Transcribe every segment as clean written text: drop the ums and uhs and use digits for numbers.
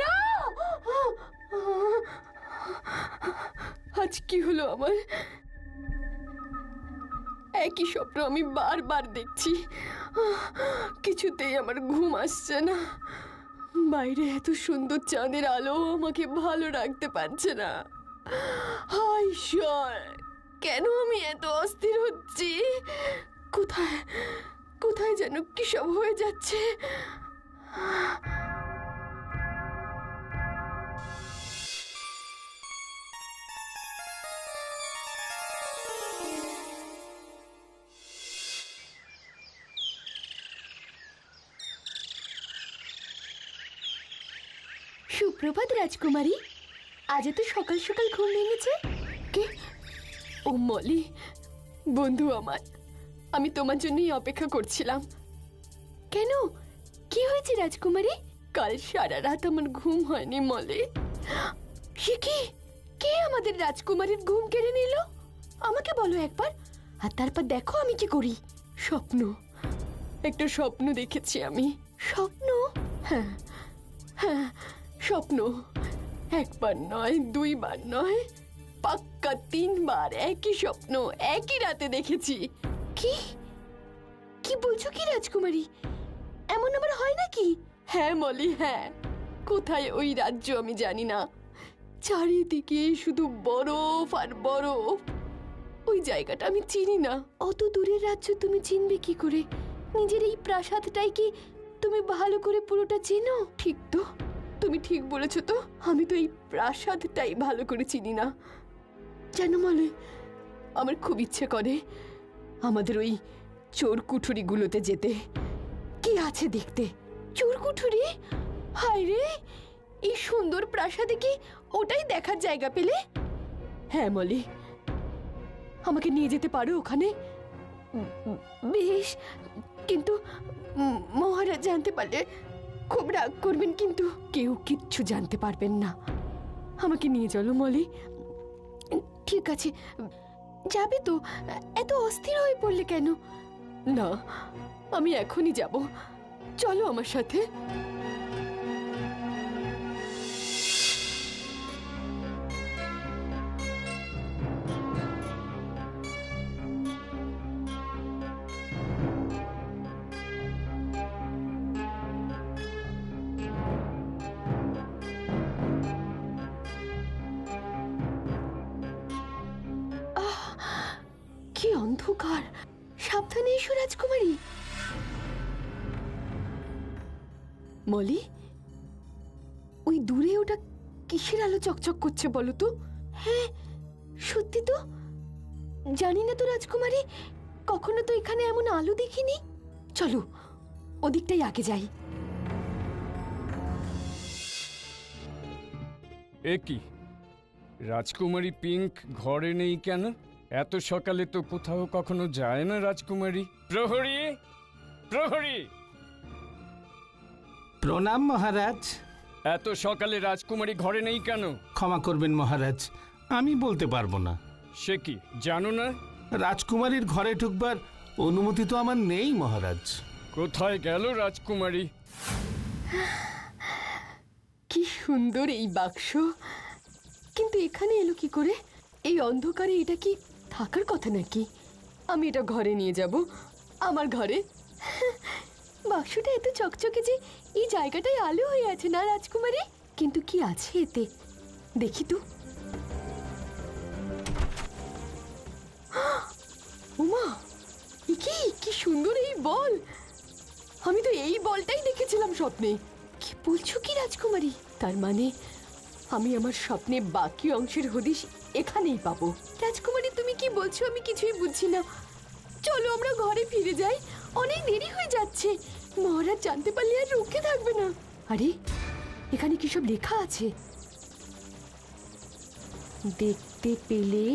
না, আজ কি হলো আমার? একই স্বপ্ন আমি বারবার দেখছি, কিছুতেই আমার ঘুম আসছে না। বাইরে এত সুন্দর চাঁদের আলো আমাকে ভালো রাখতে পারছে না। হায় ঈশ্বর, কেন আমি এত অস্থির হচ্ছি? কোথায় কোথায় যেন কি সব হয়ে যাচ্ছে। সুপ্রভাত রাজকুমারী, আজ এত সকাল সকাল ঘুম ভেঙেছে কে? ও মলি, বন্ধু আমার, আমি তোমার জন্যই অপেক্ষা করছিলাম। কেন, কি হয়েছে রাজকুমারী? কাল সারা রাত আমার ঘুম হয়নি মলি। সে কি? কে আমাদের রাজকুমারীর ঘুম কেড়ে নিল? আমাকে বলো একবার, আর তারপর দেখো আমি কি করি। স্বপ্ন, একটা স্বপ্ন দেখেছি আমি। স্বপ্ন? হ্যাঁ হ্যাঁ, স্বপ্ন। একবার নয়, দুইবার নয়, পাক্কা 3 বার একই স্বপ্ন একই রাতে দেখেছি। কি কি বলছো কি রাজকুমারী? এমন আবার হয় নাকি? হ্যাঁ মলি, হ্যাঁ। কোথায় ওই রাজ্য আমি জানি না, চারিদিকে শুধু বরফ আর বরফ। ওই জায়গাটা আমি চিনি না। অত দূরের রাজ্য তুমি চিনবে কি করে? নিজের এই প্রাসাদটাই কি তুমি ভালো করে পুরোটা চেনো? ঠিক তো, তুমি ঠিক বলেছো তো। আমি তো এই প্রাসাদটাই ভালো করে চিনি না। জানো মলে, আমার খুব ইচ্ছে করে আমাদের ওই চোর কুঠুরিগুলোতে যেতে। কি আছে দেখতে? চোর কুঠুরি? হায় রে, এই সুন্দর প্রাসাদে কি ওটাই দেখার জায়গা পেলে? হ্যাঁ মলি, আমাকে নিয়ে যেতে পারো ওখানে? বেশ, কিন্তু মহারাজ জানতে পারলে খুব রাগ করবেন। কিন্তু কেউ কিচ্ছু জানতে পারবেন না। আমাকে নিয়ে চলো মলি। ঠিক আছে, যাবে তো? এত অস্থির হয়ে পড়লে কেন? না, আমি এখনই যাব। চলো আমার সাথে। কি অন্ধকার! সাবধানে এসো রাজকুমারী। মলি, ওই দূরে ওটা কিসের আলো চকচক করছে বলো তো? হ্যাঁ, সত্যি তো। জানি না তো রাজকুমারী, কখনো তো এখানে এমন আলো দেখিনি। চলো ওদিকটাই আগে যাই। এ কি, রাজকুমারী পিঙ্ক ঘরে নেই কেন? এত সকালে তো কোথাও কখনো যায় না রাজকুমারী। প্রহরী, প্রহরী! প্রণাম মহারাজ। এত সকালে রাজকুমারী ঘরে নেই কেন? ক্ষমা করবেন মহারাজ, আমি বলতে পারবো না। সে কি, জানো না? রাজকুমারীর ঘরে ঢুকবার অনুমতি তো আমার নেই মহারাজ। কোথায় গেল রাজকুমারী? কি সুন্দর এই বাক্স, কিন্তু এখানে এলো কি করে? এই অন্ধকারে এটা কি থাকার কথা নাকি? আমি এটা ঘরে নিয়ে যাব, আমার ঘরে। বাক্সটা এত চকচকে যে এই জায়গাটাই আলো হয়ে আছে না রাজকুমারী? কিন্তু কি আছে এতে, দেখি তো। উমা, কি কি সুন্দর এই বল! আমি তো এই বলটাই দেখেছিলাম স্বপ্নে। কি বলছো কি রাজকুমারী? তার মানে আমি আমার স্বপ্নে বাকি অংশের হদিশ এখানেই পাবো। রাজকুমারী, তুমি কি বলছো? আমি কিছুই বুঝছি না। চলো আমরা ঘরে ফিরে যাই, অনেক দেরি হয়ে যাচ্ছে। মহারাজ জানতে পারলে আর রক্ষে থাকবে না। আরে, এখানে কি সব লেখা আছে? দেখতে পেলে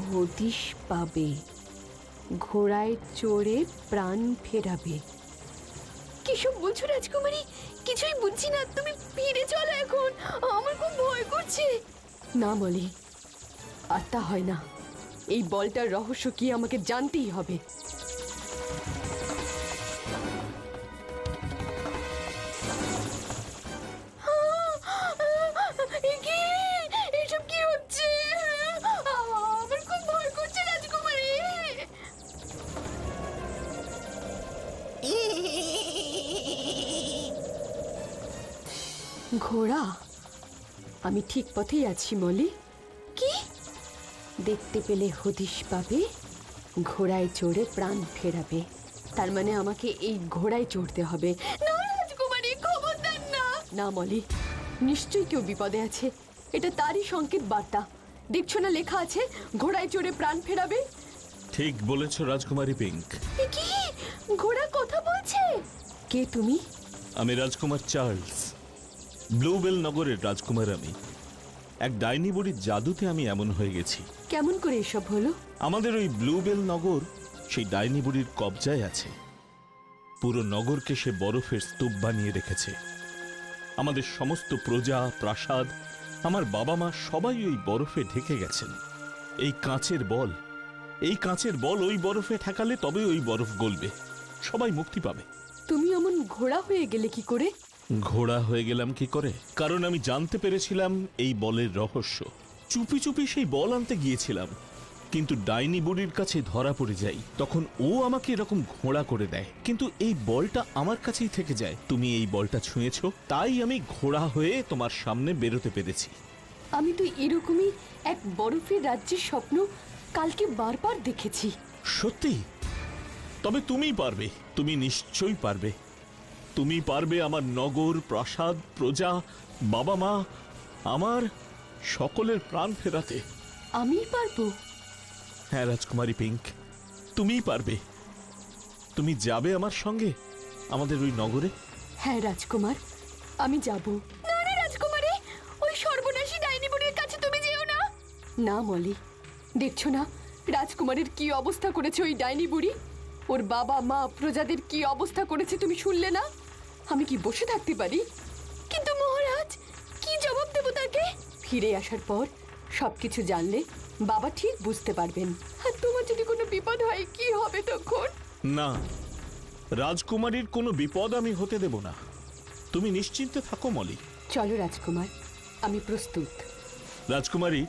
হদিশ পাবে, ঘোড়ায় চড়ে প্রাণ ফেরাবে। কি সব বলছো রাজকুমারী? কিছুই বুঝছি না। তুমি ফিরে চলো এখন, আমার খুব ভয় করছে। না মলি, আর তা হয় না। এই বলটার রহস্য কি আমাকে জানতেই হবে। ঘোড়া? আমি ঠিক পথেই আছি মলি। কি? দেখতে পেলে হদিশ পাবে, ঘোড়ায় চড়ে প্রাণ ফেরাবে। তার মানে আমাকে এই ঘোড়ায় চড়তে হবে। না রাজকুমারী, খবরদার না। না মলি, নিশ্চয়ই কেউ বিপদে আছে। এটা তারই সংকেত বার্তা। দেখছো না লেখা আছে ঘোড়ায় চড়ে প্রাণ ফেরাবে? ঠিক বলেছ রাজকুমারী পিঙ্ক। এ কি? ঘোড়া কথা বলছে? কে তুমি? আমি রাজকুমার চার্লস, ব্লুবেল নগরের রাজকুমার। আমি এক ডাইনি বুড়ির জাদুতে আমি এমন হয়ে গেছি। কেমন করে এসব হলো? আমাদের ওই ব্লুবেল নগর সেই ডাইনি বুড়ির কবজায় আছে। পুরো নগরকে সে বরফের স্তূপ বানিয়ে রেখেছে। আমাদের সমস্ত প্রজা, প্রাসাদ, আমার বাবা মা সবাই ওই বরফে ঢেকে গেছেন। এই কাঁচের বল ওই বরফে ঠেকালে তবে ওই বরফ গলবে, সবাই মুক্তি পাবে। তুমি এমন ঘোড়া হয়ে গেলে কি করে? ঘোড়া হয়ে গেলাম কি করে? কারণ আমি জানতে পেরেছিলাম এই বলের রহস্য। চুপি চুপি সেই বল আনতে গিয়েছিলাম, কিন্তু ডাইনি বুড়ির কাছে ধরা পড়ে যাই। তখন ও আমাকে এরকম ঘোড়া করে দেয়, কিন্তু এই বলটা আমার কাছেই থেকে যায়। তুমি এই বলটা ছুঁয়েছো, তাই আমি ঘোড়া হয়ে তোমার সামনে বেরোতে পেরেছি। আমি তো এরকমই এক বরফের রাজ্যের স্বপ্ন কালকে বারবার দেখেছি। সত্যি? তবে তুমি পারবে, তুমি নিশ্চয়ই পারবে। তুমি পারবে আমার নগর, প্রাসাদ, প্রজা, বাবা মা, আমার সকলের প্রাণ ফেরাতে। আমি পারবো? হ্যাঁ রাজকুমারী পিঙ্ক, তুমিই পারবে। তুমি যাবে আমার সঙ্গে আমাদের ওই নগরে? হ্যাঁ রাজকুমার, আমি যাব। না না রাজকুমারী, ওই সর্বনাশী ডাইনি বুড়ির কাছে তুমি যেও না। না মলি, দেখছো না রাজকুমারের কি অবস্থা করেছে ওই ডাইনি বুড়ি? ওর বাবা মা, প্রজাদের কি অবস্থা করেছে তুমি শুনলে না? আমি কি বসে থাকতে পারি? কিন্তু মহারাজ, কি জবাব দেব তাকে? ফিরে আসার পর সবকিছু জানলে বাবা ঠিক বুঝতে পারবেন। আর তোমার যদি কোনো বিপদ হয় কি হবে তখন? না, রাজকুমারীর কোনো বিপদ আমি হতে দেব না। তুমি নিশ্চিন্তে থাকো মলি। চলো রাজকুমার, আমি প্রস্তুত। রাজকুমারী,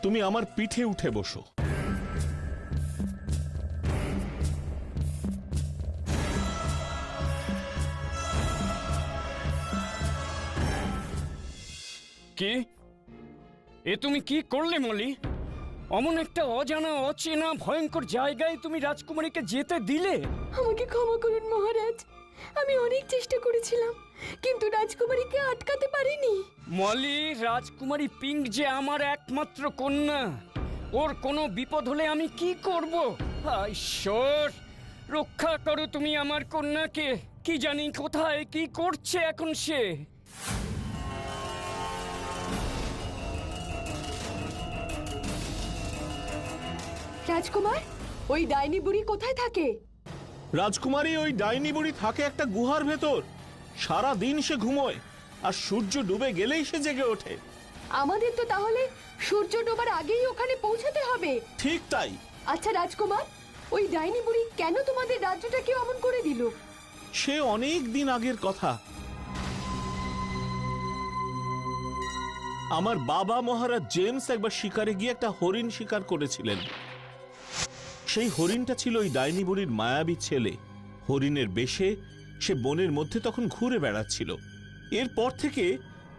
তুমি আমার পিঠে উঠে বসো। কি? এ তুমি কি করলে মলি? অমন একটা অজানা, অচেনা, ভয়ঙ্কর জায়গায় তুমি রাজকুমারীকে যেতে দিলে? আমাকে ক্ষমা করুন মহারাজ, আমি অনেক চেষ্টা করেছিলাম কিন্তু রাজকুমারীকে আটকাতে পারিনি। মলি, রাজকুমারী পিঙ্ক যে আমার একমাত্র কন্যা। ওর কোনো বিপদ হলে আমি কি করব? হায় ঈশ্বর, রক্ষা করো তুমি আমার কন্যাকে। কি জানি কোথায় কি করছে এখন সে। রাজকুমার, ওই ডাইনি বুড়ি কোথায় থাকে? রাজকুমারী, ওই ডাইনি বুড়ি থাকে একটা গুহার ভেতর। সারা দিন সে ঘুমোয়, আর সূর্য ডুবে গেলেই সে জেগে ওঠে। আমাদের তো তাহলে সূর্য ডোবার আগেই ওখানে পৌঁছাতে হবে। ঠিক তাই। আচ্ছা রাজকুমার, ওই ডাইনি বুড়ি কেন তোমাদের রাজ্যটাকে অমন করে দিল? সে অনেক দিন আগের কথা। আমার বাবা মহারাজ জেমস একবার শিকারে গিয়ে একটা হরিণ শিকার করেছিলেন। সেই হরিণটা ছিল ওই ডাইনি বুড়ির মায়াবী ছেলে। হরিণের বেশে সে বনের মধ্যে তখন ঘুরে বেড়াচ্ছিল। এরপর থেকে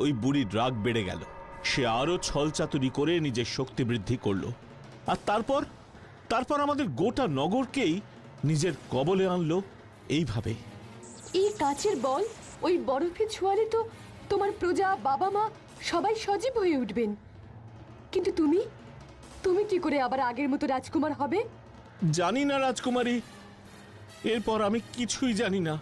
ওই বুড়ির রাগ বেড়ে গেল। সে আরো ছলচাতুরি করে নিজের শক্তি বৃদ্ধি করলো, আর তারপর আমাদের গোটা নগরকেই নিজের কবলে আনলো এইভাবে। এই কাচের বল ওই বরফে ছোঁয়ালে তো তোমার প্রজা, বাবা মা সবাই সজীব হয়ে উঠবেন। কিন্তু তুমি তুমি কি করে আবার আগের মতো রাজকুমার হবে? জানি না রাজকুমারী, এরপর আমি কিছুই জানি না।